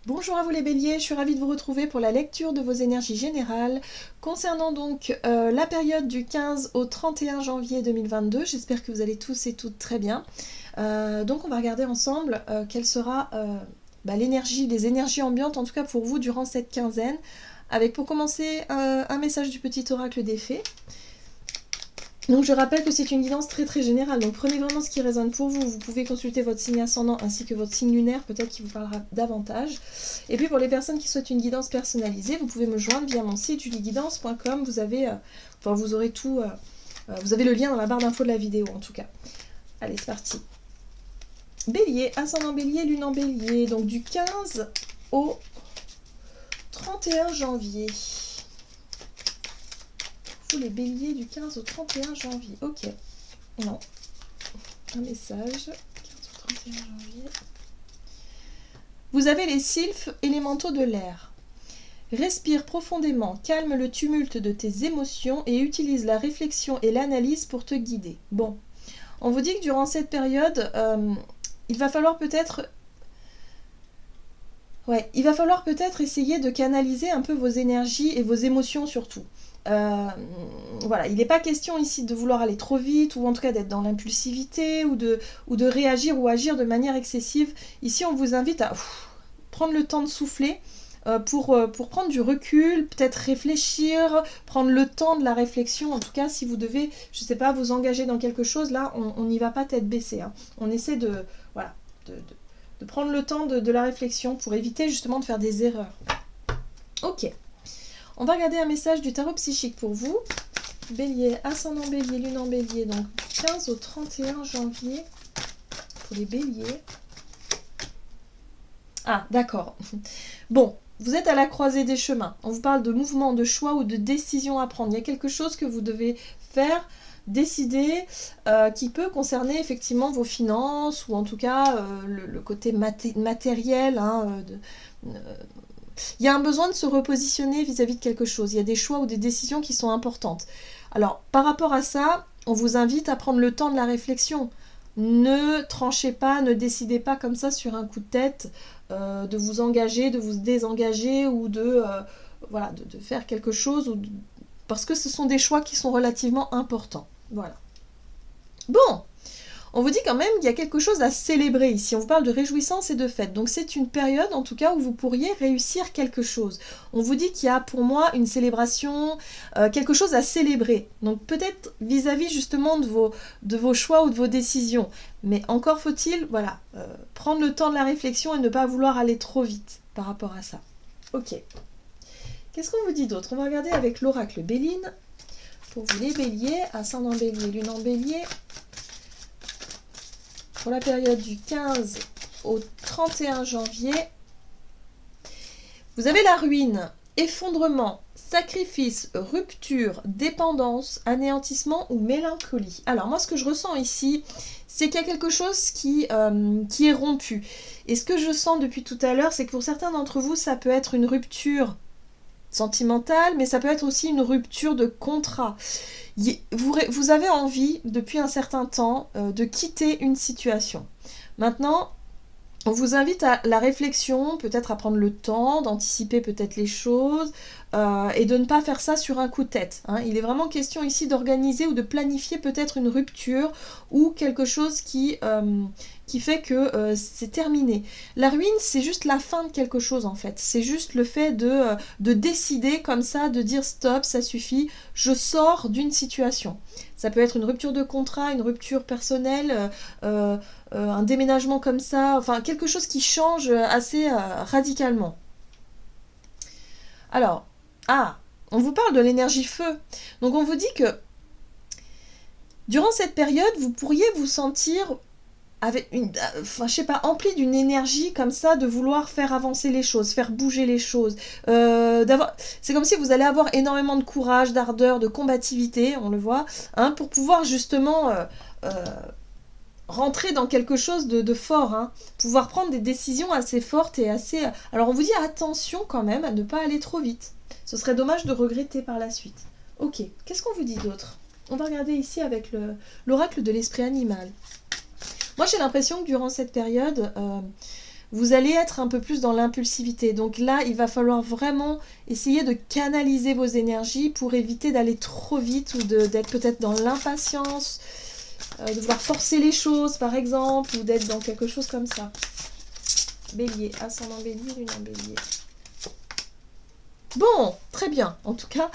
Bonjour à vous les béliers, je suis ravie de vous retrouver pour la lecture de vos énergies générales concernant donc la période du 15 au 31 janvier 2022. J'espère que vous allez tous et toutes très bien. Donc on va regarder ensemble quelle sera l'énergie, les énergies ambiantes en tout cas pour vous durant cette quinzaine. Avec pour commencer un message du petit oracle des fées. Donc je rappelle que c'est une guidance très très générale, donc prenez vraiment ce qui résonne pour vous. Vous pouvez consulter votre signe ascendant ainsi que votre signe lunaire, peut-être qui vous parlera davantage. Et puis pour les personnes qui souhaitent une guidance personnalisée, vous pouvez me joindre via mon site julieguidance.com. Vous aurez tout, vous avez le lien dans la barre d'infos de la vidéo en tout cas. Allez, c'est parti. Bélier, ascendant bélier, lune en bélier, donc du 15 au 31 janvier. Vous les béliers du 15 au 31 janvier. Ok. Non. Un message. 15 au 31 janvier. Vous avez les sylphes élémentaux de l'air. Respire profondément, calme le tumulte de tes émotions et utilise la réflexion et l'analyse pour te guider. Bon. On vous dit que durant cette période, il va falloir peut-être essayer de canaliser un peu vos énergies et vos émotions surtout. Voilà, il n'est pas question ici de vouloir aller trop vite ou en tout cas d'être dans l'impulsivité ou de réagir ou agir de manière excessive. Ici, on vous invite à prendre le temps de souffler pour prendre du recul, peut-être réfléchir, prendre le temps de la réflexion. En tout cas, si vous devez, je ne sais pas, vous engager dans quelque chose, là, on n'y va pas tête baissée. Hein. On essaie de prendre le temps de la réflexion pour éviter justement de faire des erreurs. Ok. On va regarder un message du tarot psychique pour vous. Bélier, ascendant bélier, lune en bélier, donc 15 au 31 janvier pour les béliers. Ah, d'accord. Bon, vous êtes à la croisée des chemins. On vous parle de mouvement, de choix ou de décision à prendre. Il y a quelque chose que vous devez faire, décider, qui peut concerner effectivement vos finances ou en tout cas le côté matériel, il y a un besoin de se repositionner vis-à-vis de quelque chose. Il y a des choix ou des décisions qui sont importantes. Alors, par rapport à ça, on vous invite à prendre le temps de la réflexion. Ne tranchez pas, ne décidez pas comme ça sur un coup de tête de vous engager, de vous désengager ou de faire quelque chose parce que ce sont des choix qui sont relativement importants. Voilà. Bon, on vous dit quand même qu'il y a quelque chose à célébrer ici. On vous parle de réjouissance et de fête. Donc c'est une période en tout cas où vous pourriez réussir quelque chose. On vous dit qu'il y a pour moi une célébration, quelque chose à célébrer. Donc peut-être vis-à-vis justement de vos choix ou de vos décisions. Mais encore faut-il prendre le temps de la réflexion et ne pas vouloir aller trop vite par rapport à ça. Ok. Qu'est-ce qu'on vous dit d'autre? On va regarder avec l'oracle Béline. Pour vous les béliers, ascendant bélier, lune en bélier. Pour la période du 15 au 31 janvier, vous avez la ruine, effondrement, sacrifice, rupture, dépendance, anéantissement ou mélancolie. Alors moi ce que je ressens ici, c'est qu'il y a quelque chose qui est rompu. Et ce que je sens depuis tout à l'heure, c'est que pour certains d'entre vous, ça peut être une rupture sentimentale, mais ça peut être aussi une rupture de contrat. Vous avez envie, depuis un certain temps, de quitter une situation. Maintenant, on vous invite à la réflexion, peut-être à prendre le temps d'anticiper peut-être les choses et de ne pas faire ça sur un coup de tête. Hein. Il est vraiment question ici d'organiser ou de planifier peut-être une rupture ou quelque chose qui fait que c'est terminé. La ruine, c'est juste la fin de quelque chose en fait. C'est juste le fait de décider comme ça, de dire stop, ça suffit, je sors d'une situation. Ça peut être une rupture de contrat, une rupture personnelle, un déménagement comme ça, enfin quelque chose qui change assez radicalement. Alors, on vous parle de l'énergie feu. Donc on vous dit que durant cette période, vous pourriez vous sentir avec empli d'une énergie comme ça, de vouloir faire avancer les choses, faire bouger les choses. C'est comme si vous allez avoir énormément de courage, d'ardeur, de combativité, on le voit, pour pouvoir justement rentrer dans quelque chose de fort, pouvoir prendre des décisions assez fortes et assez... Alors on vous dit attention quand même à ne pas aller trop vite. Ce serait dommage de regretter par la suite. Ok, qu'est-ce qu'on vous dit d'autre? On va regarder ici avec l'oracle de l'esprit animal. Moi j'ai l'impression que durant cette période, vous allez être un peu plus dans l'impulsivité. Donc là, il va falloir vraiment essayer de canaliser vos énergies pour éviter d'aller trop vite ou d'être peut-être dans l'impatience, de vouloir forcer les choses par exemple, ou d'être dans quelque chose comme ça. Bélier, ascendant bélier, lune en bélier. Bon, très bien. En tout cas,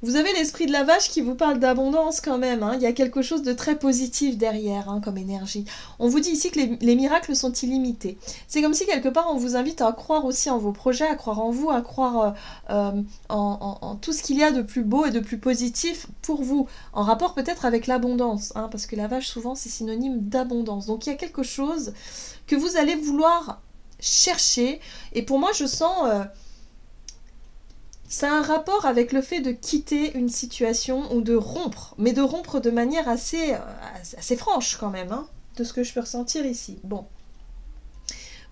vous avez l'esprit de la vache qui vous parle d'abondance quand même. Hein. Il y a quelque chose de très positif derrière comme énergie. On vous dit ici que les miracles sont illimités. C'est comme si quelque part on vous invite à croire aussi en vos projets, à croire en vous, à croire en tout ce qu'il y a de plus beau et de plus positif pour vous. En rapport peut-être avec l'abondance. Parce que la vache souvent c'est synonyme d'abondance. Donc il y a quelque chose que vous allez vouloir chercher. Et pour moi je sens... ça a un rapport avec le fait de quitter une situation ou de rompre, mais de rompre de manière assez franche quand même, de ce que je peux ressentir ici. Bon.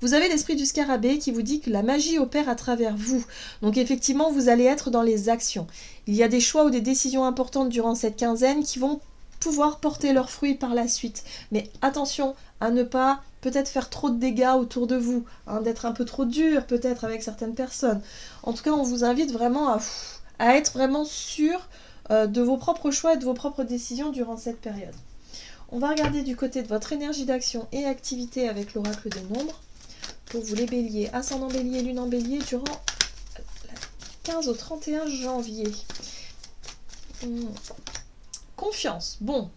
Vous avez l'esprit du scarabée qui vous dit que la magie opère à travers vous. Donc effectivement, vous allez être dans les actions. Il y a des choix ou des décisions importantes durant cette quinzaine qui vont pouvoir porter leurs fruits par la suite. Mais attention à ne pas peut-être faire trop de dégâts autour de vous, d'être un peu trop dur peut-être avec certaines personnes. En tout cas, on vous invite vraiment à être vraiment sûr de vos propres choix et de vos propres décisions durant cette période. On va regarder du côté de votre énergie d'action et activité avec l'oracle des nombres. Pour vous les béliers, ascendant bélier, lune en bélier, durant le 15 au 31 janvier. Confiance, bon.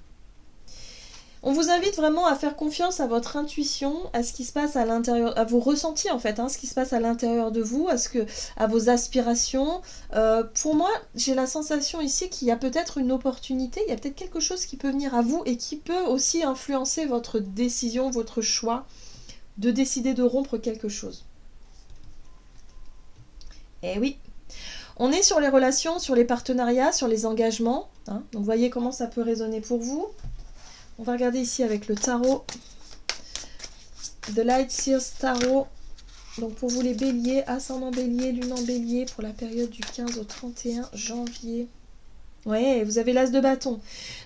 On vous invite vraiment à faire confiance à votre intuition, à ce qui se passe à l'intérieur, à vos ressentis en fait, ce qui se passe à l'intérieur de vous, à vos aspirations. Pour moi, j'ai la sensation ici qu'il y a peut-être une opportunité, il y a peut-être quelque chose qui peut venir à vous et qui peut aussi influencer votre décision, votre choix de décider de rompre quelque chose. Eh oui, on est sur les relations, sur les partenariats, sur les engagements. Donc voyez comment ça peut résonner pour vous. On va regarder ici avec le tarot. The Light Seers Tarot. Donc pour vous les béliers, ascendant bélier, lune en bélier, pour la période du 15 au 31 janvier. Ouais, vous avez l'as de bâton.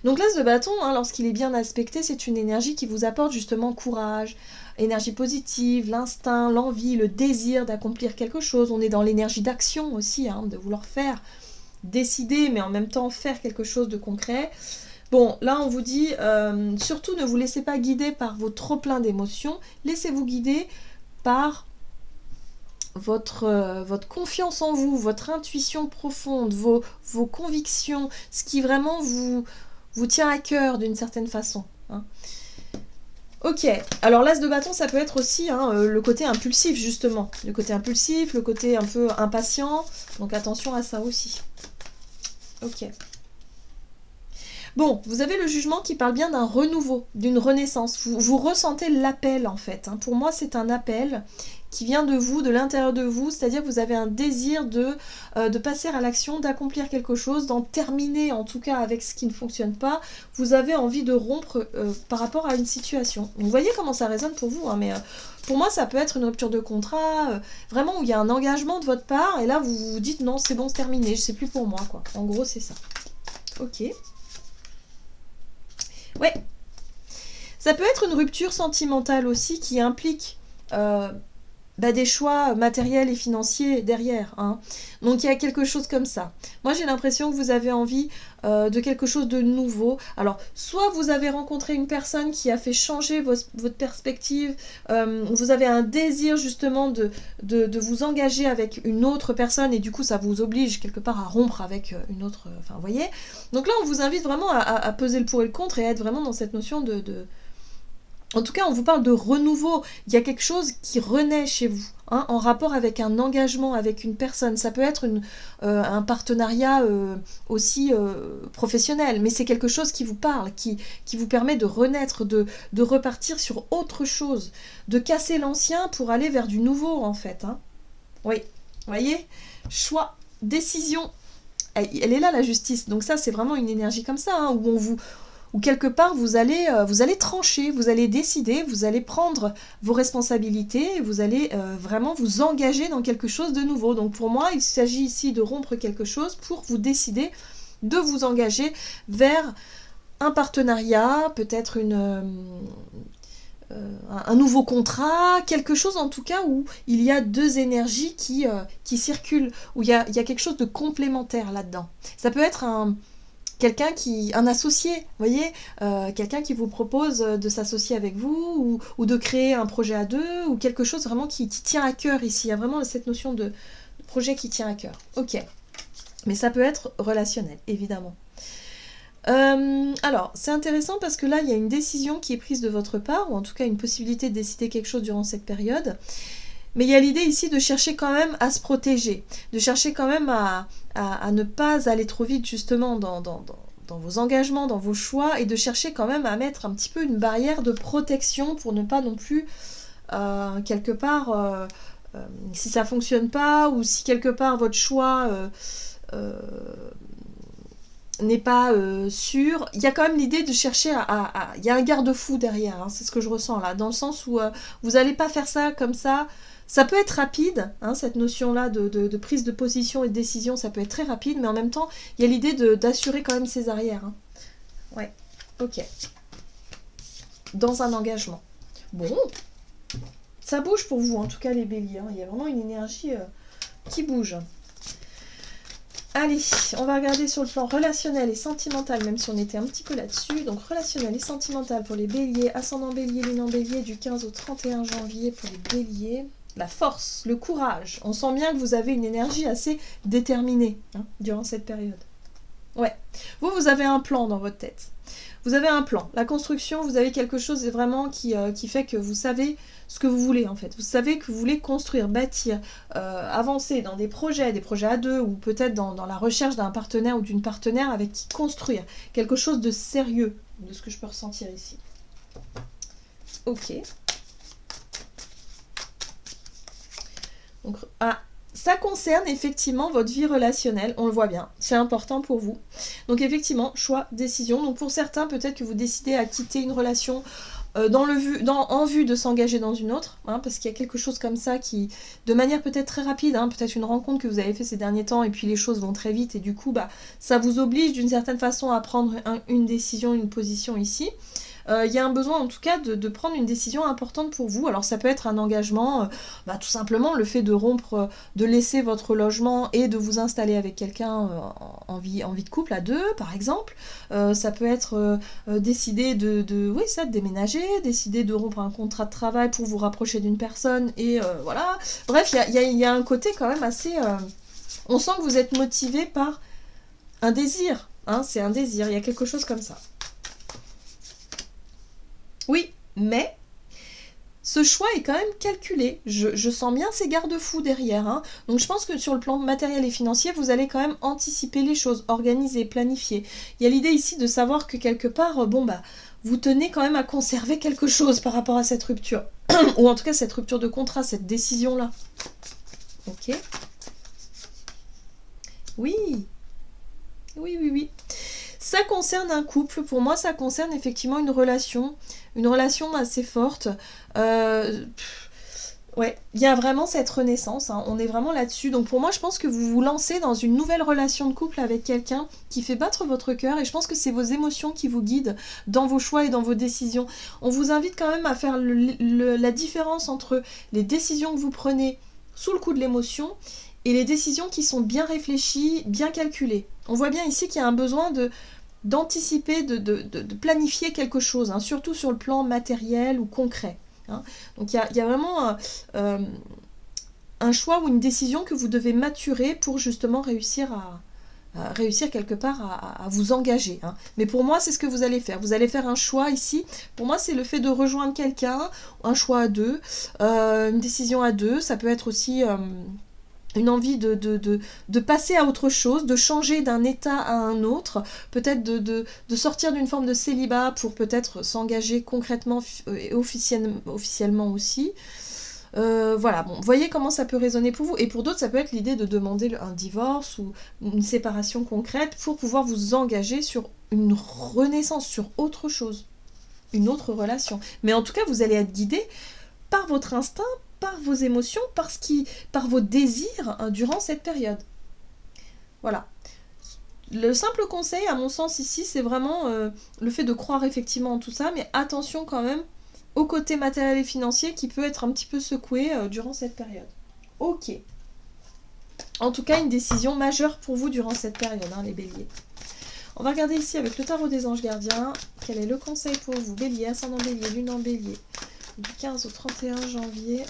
Donc l'as de bâton, lorsqu'il est bien aspecté, c'est une énergie qui vous apporte justement courage, énergie positive, l'instinct, l'envie, le désir d'accomplir quelque chose. On est dans l'énergie d'action aussi, de vouloir faire, décider, mais en même temps faire quelque chose de concret. Bon, là on vous dit, surtout ne vous laissez pas guider par vos trop plein d'émotions, laissez-vous guider par votre confiance en vous, votre intuition profonde, vos convictions, ce qui vraiment vous tient à cœur d'une certaine façon. Ok, alors l'as de bâton ça peut être aussi le côté impulsif justement, le côté impulsif, le côté un peu impatient, donc attention à ça aussi. Ok. Bon, vous avez le jugement qui parle bien d'un renouveau, d'une renaissance. Vous ressentez l'appel en fait. Pour moi, c'est un appel qui vient de vous, de l'intérieur de vous. C'est-à-dire que vous avez un désir de passer à l'action, d'accomplir quelque chose, d'en terminer en tout cas avec ce qui ne fonctionne pas. Vous avez envie de rompre par rapport à une situation. Donc, vous voyez comment ça résonne pour vous. Mais pour moi, ça peut être une rupture de contrat, vraiment où il y a un engagement de votre part. Et là, vous vous dites non, c'est bon, c'est terminé, c'est plus pour moi, quoi. En gros, c'est ça. Ok. Ouais, ça peut être une rupture sentimentale aussi qui implique des choix matériels et financiers derrière. Donc il y a quelque chose comme ça. Moi j'ai l'impression que vous avez envie de quelque chose de nouveau. Alors soit vous avez rencontré une personne qui a fait changer votre perspective, vous avez un désir justement de vous engager avec une autre personne et du coup ça vous oblige quelque part à rompre avec une autre... vous voyez. Donc là on vous invite vraiment à peser le pour et le contre et à être vraiment dans cette notion de... En tout cas, on vous parle de renouveau. Il y a quelque chose qui renaît chez vous, en rapport avec un engagement, avec une personne. Ça peut être un partenariat aussi professionnel, mais c'est quelque chose qui vous parle, qui vous permet de renaître, de repartir sur autre chose, de casser l'ancien pour aller vers du nouveau, en fait. Oui, vous voyez, choix, décision. Elle est là, la justice. Donc ça, c'est vraiment une énergie comme ça, où quelque part vous allez trancher, vous allez décider, vous allez prendre vos responsabilités, vous allez vraiment vous engager dans quelque chose de nouveau. Donc pour moi, il s'agit ici de rompre quelque chose pour vous décider de vous engager vers un partenariat, peut-être un nouveau contrat, quelque chose en tout cas où il y a deux énergies qui circulent, où il y a quelque chose de complémentaire là-dedans. Ça peut être un associé, vous voyez, quelqu'un qui vous propose de s'associer avec vous ou de créer un projet à deux ou quelque chose vraiment qui tient à cœur ici. Il y a vraiment cette notion de projet qui tient à cœur. Ok, mais ça peut être relationnel, évidemment. Alors, c'est intéressant parce que là, il y a une décision qui est prise de votre part, ou en tout cas une possibilité de décider quelque chose durant cette période. Mais il y a l'idée ici de chercher quand même à se protéger, de chercher quand même à ne pas aller trop vite justement dans vos engagements, dans vos choix, et de chercher quand même à mettre un petit peu une barrière de protection pour ne pas non plus, quelque part, si ça fonctionne pas, ou si quelque part votre choix euh, n'est pas sûr, il y a quand même l'idée de chercher il y a un garde-fou derrière, hein, c'est ce que je ressens là, dans le sens où vous n'allez pas faire ça comme ça. Ça peut être rapide, hein, cette notion-là de prise de position et de décision, ça peut être très rapide, mais en même temps, il y a l'idée d'assurer quand même ses arrières. Hein. Ouais, ok. Dans un engagement. Bon, ça bouge pour vous, en tout cas les béliers. Hein. Il y a vraiment une énergie qui bouge. Allez, on va regarder sur le plan relationnel et sentimental, même si on était un petit peu là-dessus. Donc relationnel et sentimental pour les béliers, ascendant bélier, lune en bélier, du 15 au 31 janvier pour les béliers. La force, le courage. On sent bien que vous avez une énergie assez déterminée durant cette période. Ouais, vous avez un plan dans votre tête. Vous avez un plan. La construction, vous avez quelque chose vraiment qui fait que vous savez ce que vous voulez en fait. Vous savez que vous voulez construire, bâtir, avancer dans des projets à deux ou peut-être dans la recherche d'un partenaire ou d'une partenaire avec qui construire quelque chose de sérieux, de ce que je peux ressentir ici. Ok. Donc, ça concerne effectivement votre vie relationnelle, on le voit bien, c'est important pour vous. Donc effectivement, choix, décision. Donc pour certains, peut-être que vous décidez à quitter une relation en vue de s'engager dans une autre, hein, parce qu'il y a quelque chose comme ça qui, de manière peut-être très rapide, hein, peut-être une rencontre que vous avez fait ces derniers temps, et puis les choses vont très vite, et du coup, ça vous oblige d'une certaine façon à prendre une décision, une position ici. Il y a un besoin en tout cas de prendre une décision importante pour vous. Alors ça peut être un engagement, tout simplement le fait de rompre, de laisser votre logement et de vous installer avec quelqu'un en vie de couple à deux par exemple. Ça peut être décider de déménager, décider de rompre un contrat de travail pour vous rapprocher d'une personne et voilà. Bref, il y a un côté quand même assez... on sent que vous êtes motivé par un désir, hein, c'est un désir, il y a quelque chose comme ça. Oui, mais ce choix est quand même calculé. Je sens bien ces garde-fous derrière. Hein. Donc je pense que sur le plan matériel et financier, vous allez quand même anticiper les choses, organiser, planifier. Il y a l'idée ici de savoir que quelque part, vous tenez quand même à conserver quelque chose par rapport à cette rupture. Ou en tout cas cette rupture de contrat, cette décision-là. Ok. Oui. Oui. Ça concerne un couple, pour moi ça concerne effectivement une relation assez forte. Ouais, il y a vraiment cette renaissance, hein, on est vraiment là-dessus. Donc pour moi je pense que vous vous lancez dans une nouvelle relation de couple avec quelqu'un qui fait battre votre cœur et je pense que c'est vos émotions qui vous guident dans vos choix et dans vos décisions. On vous invite quand même à faire la différence entre les décisions que vous prenez sous le coup de l'émotion et les décisions qui sont bien réfléchies, bien calculées. On voit bien ici qu'il y a un besoin d'anticiper, de planifier quelque chose, hein, surtout sur le plan matériel ou concret. Hein. Donc il y a vraiment un choix ou une décision que vous devez maturer pour justement réussir quelque part à vous engager. Hein. Mais pour moi, c'est ce que vous allez faire. Vous allez faire un choix ici. Pour moi, c'est le fait de rejoindre quelqu'un, un choix à deux, une décision à deux. Ça peut être aussi... une envie de passer à autre chose, de changer d'un état à un autre, peut-être de sortir d'une forme de célibat pour peut-être s'engager concrètement et officiellement aussi. Voilà, bon, voyez comment ça peut résonner pour vous. Et pour d'autres, ça peut être l'idée de demander un divorce ou une séparation concrète pour pouvoir vous engager sur une renaissance, sur autre chose, une autre relation. Mais en tout cas, vous allez être guidé par votre instinct, par vos émotions, par vos désirs durant cette période. Voilà. Le simple conseil, à mon sens, ici, c'est vraiment le fait de croire effectivement en tout ça, mais attention quand même au côté matériel et financier qui peut être un petit peu secoué durant cette période. Ok. En tout cas, une décision majeure pour vous durant cette période, hein, les béliers. On va regarder ici avec le tarot des anges gardiens. Quel est le conseil pour vous, bélier, ascendant bélier, lune en bélier, du 15 au 31 janvier.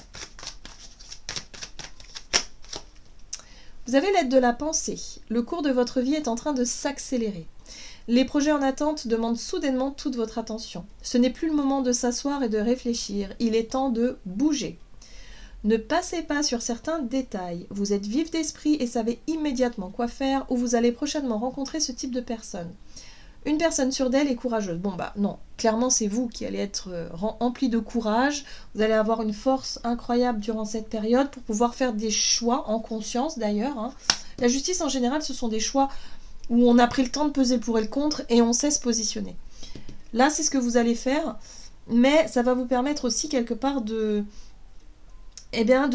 Vous avez l'aide de la pensée. Le cours de votre vie est en train de s'accélérer. Les projets en attente demandent soudainement toute votre attention. Ce n'est plus le moment de s'asseoir et de réfléchir. Il est temps de bouger. Ne passez pas sur certains détails. Vous êtes vif d'esprit et savez immédiatement quoi faire ou vous allez prochainement rencontrer ce type de personne. Une personne sûre d'elle et courageuse. Bon bah non, clairement c'est vous qui allez être empli de courage. Vous allez avoir une force incroyable durant cette période pour pouvoir faire des choix en conscience d'ailleurs. Hein. La justice en général, ce sont des choix où on a pris le temps de peser le pour et le contre et on sait se positionner. Là, c'est ce que vous allez faire, mais ça va vous permettre aussi quelque part de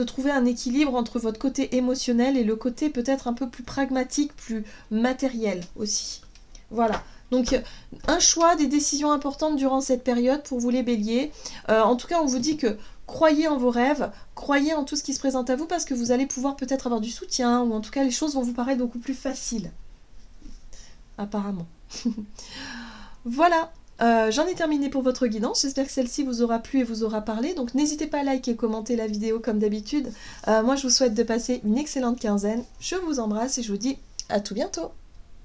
trouver un équilibre entre votre côté émotionnel et le côté peut-être un peu plus pragmatique, plus matériel aussi. Voilà. Donc, un choix, des décisions importantes durant cette période pour vous les béliers. En tout cas, on vous dit que croyez en vos rêves, croyez en tout ce qui se présente à vous parce que vous allez pouvoir peut-être avoir du soutien ou en tout cas, les choses vont vous paraître beaucoup plus faciles. Apparemment. Voilà. J'en ai terminé pour votre guidance, j'espère que celle-ci vous aura plu et vous aura parlé, donc n'hésitez pas à liker et commenter la vidéo comme d'habitude. Moi je vous souhaite de passer une excellente quinzaine, je vous embrasse et je vous dis à tout bientôt.